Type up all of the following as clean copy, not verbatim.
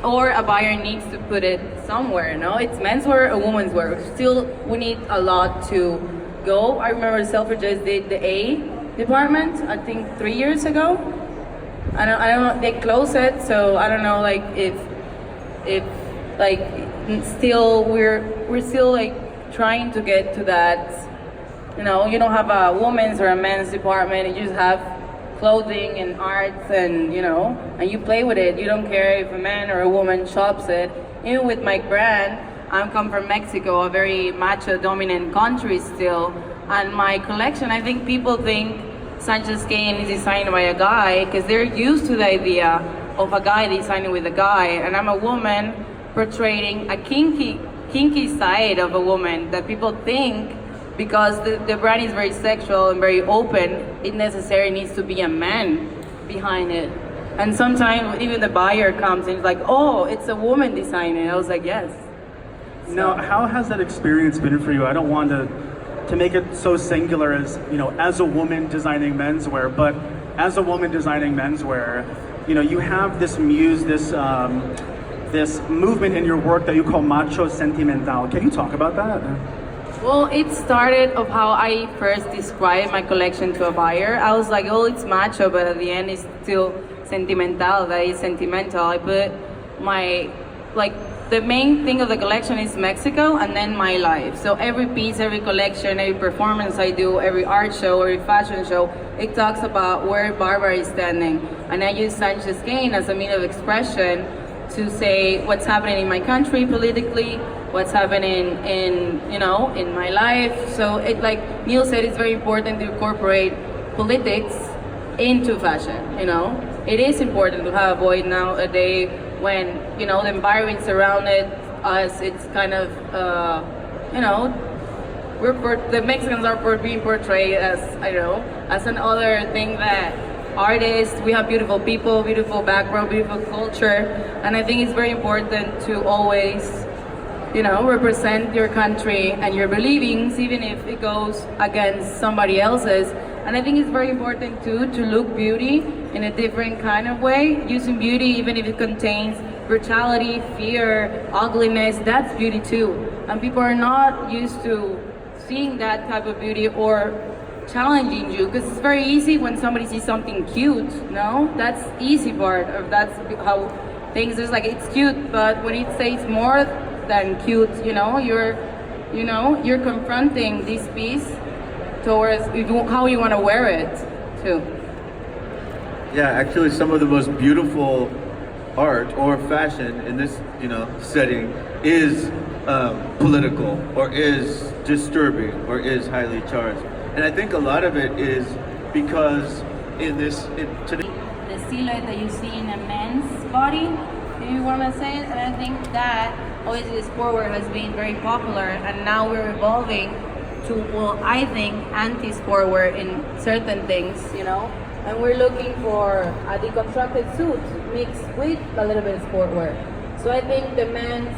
or a buyer needs to put it somewhere. No, it's menswear or women's wear. Still, we need a lot to go. I remember Selfridges did the A department, I think 3 years ago. I don't know, they closed it, so I don't know, like, if like, still, we're still, like, trying to get to that, you know, you don't have a women's or a men's department, you just have clothing and arts and, you know, and you play with it. You don't care if a man or a woman shops it. Even with my brand, I come from Mexico, a very macho dominant country still, and my collection, I think people think Sanchez Kane is designed by a guy because they're used to the idea of a guy designing with a guy, and I'm a woman portraying a kinky side of a woman that people think, because the brand is very sexual and very open, it necessarily needs to be a man behind it. And sometimes even the buyer comes and is like, oh, it's a woman designing it. I was like, yes. So. Now, how has that experience been for you? I don't want to make it so singular as, you know, as a woman designing menswear, but as a woman designing menswear, you know, you have this muse, this movement in your work that you call macho sentimental. Can you talk about that? Well, it started of how I first described my collection to a buyer. I was like, oh, it's macho, but at the end it's still sentimental. That is sentimental. I put my, like, the main thing of the collection is Mexico and then my life. So every piece, every collection, every performance I do, every art show, every fashion show, it talks about where Barbara is standing. And I use Sanchez Kane as a means of expression to say what's happening in my country politically, what's happening in, you know, in my life. So it, like Neil said, it's very important to incorporate politics into fashion, you know. It is important to have a voice nowadays when, you know, the environment surrounded us, it's kind of, you know, the Mexicans are being portrayed as, I don't know, as another thing that artists, we have beautiful people, beautiful background, beautiful culture, and I think it's very important to always, you know, represent your country and your beliefs, even if it goes against somebody else's. And I think it's very important too to look beauty in a different kind of way, using beauty even if it contains brutality, fear, ugliness, that's beauty too. And people are not used to seeing that type of beauty or challenging you, because it's very easy when somebody sees something cute, no? That's easy part of, that's how things is, like, it's cute, but when it says more than cute, you know, you're confronting this piece towards how you want to wear it too. Yeah, actually some of the most beautiful art or fashion in this, you know, setting is political or is disturbing or is highly charged. And I think a lot of it is because today, the silhouette that you see in a man's body, if you want to say it, and I think that obviously sportwear has been very popular, and now we're evolving to, well, I think anti-sportwear in certain things, you know, and we're looking for a deconstructed suit mixed with a little bit of sportwear. So I think the men's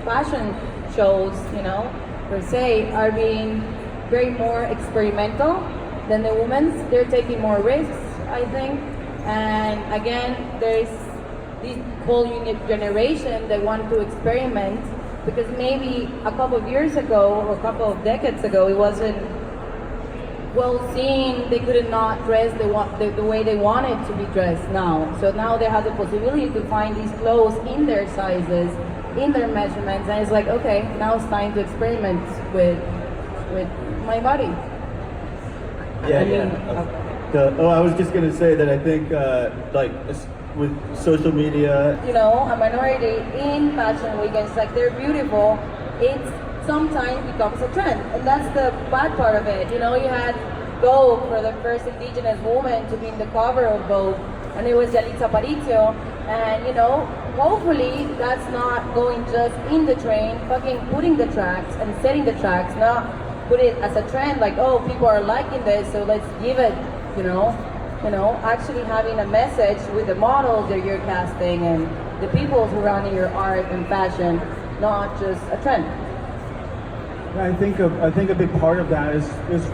fashion shows, you know, per se, are being very more experimental than the women's. They're taking more risks, I think. And again, there's this whole generation that want to experiment, because maybe a couple of years ago or a couple of decades ago, it wasn't well seen. They could not dress the way they wanted to be dressed now. So now they have the possibility to find these clothes in their sizes, in their measurements, and it's like, okay, now it's time to experiment with my body. I was just gonna say that I think with social media, you know, a minority in fashion weekends, like, they're beautiful, it sometimes becomes a trend, and that's the bad part of it. You know, you had Vogue for the first indigenous woman to be in the cover of Vogue, and it was Yalitza Aparicio, and, you know, hopefully that's not going just in the train, fucking putting the tracks and setting the tracks, not put it as a trend, like, oh, people are liking this, so let's give it, you know, actually having a message with the models that you're casting and the people surrounding your art and fashion, not just a trend. I think a big part of that is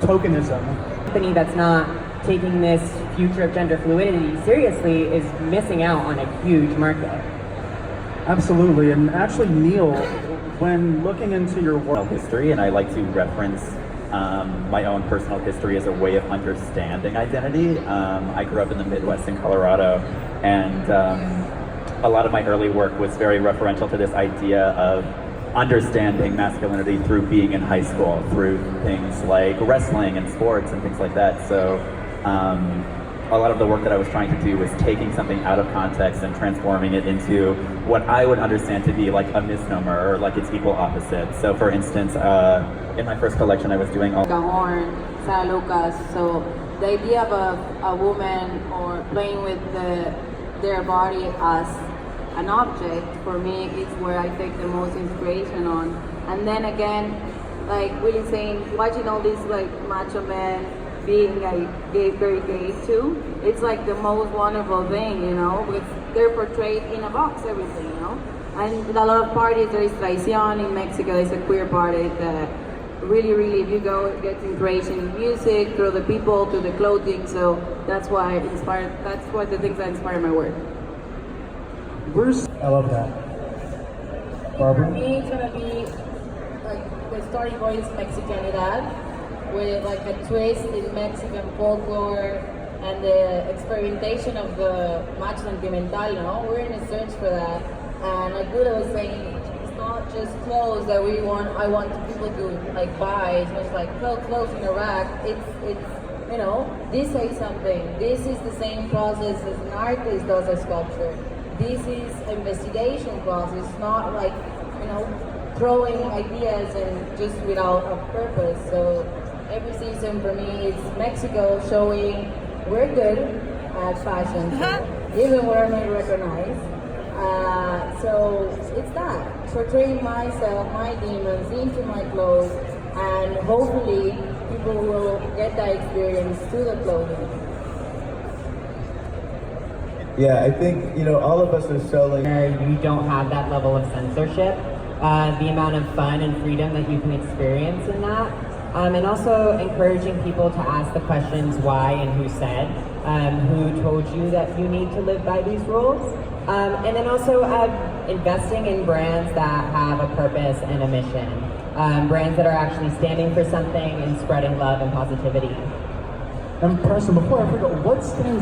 tokenism. A company that's not taking this future of gender fluidity seriously is missing out on a huge market. Absolutely, and actually, Neil, when looking into your work, history, and I like to reference my own personal history as a way of understanding identity. I grew up in the Midwest in Colorado, and a lot of my early work was very referential to this idea of understanding masculinity through being in high school, through things like wrestling and sports and things like that. So a lot of the work that I was trying to do was taking something out of context and transforming it into what I would understand to be like a misnomer or like its equal opposite. So for instance, in my first collection I was doing all Horn, Sarah Lucas. So the idea of a woman or playing with their body as an object for me is where I take the most inspiration on. And then again, like Willie saying, watching all these like macho men being like gay, very gay too, it's like the most wonderful thing, you know, because they're portrayed in a box, everything, you know. And with a lot of parties, there is Traición in Mexico, there's a queer party that really, if you go, it gets inspiration in music, through the people, through the clothing, so that's why that's what the things that inspire my work. I love that. For Barbara? me, it's gonna be like the starting point is Mexicanidad, with like a twist in Mexican folklore and the experimentation of the macho sentimental. No, we're in a search for that, and like Buddha was saying, it's not just clothes that I want people to like buy. It's just like clothes in a rack. It's you know, this says something. This is the same process as an artist does a sculpture. This is an investigation process, not like, you know, throwing ideas and just without a purpose. So every season for me it's Mexico showing we're good at fashion, even where I'm not recognized. So it's that, portraying myself, my demons into my clothes, and hopefully people will get that experience through the clothing. Yeah, I think, you know, all of us are selling. Where you don't have that level of censorship, the amount of fun and freedom that you can experience in that, and also encouraging people to ask the questions why and who said, who told you that you need to live by these rules, and then also investing in brands that have a purpose and a mission, brands that are actually standing for something and spreading love and positivity. And Preston, before I forget, what stands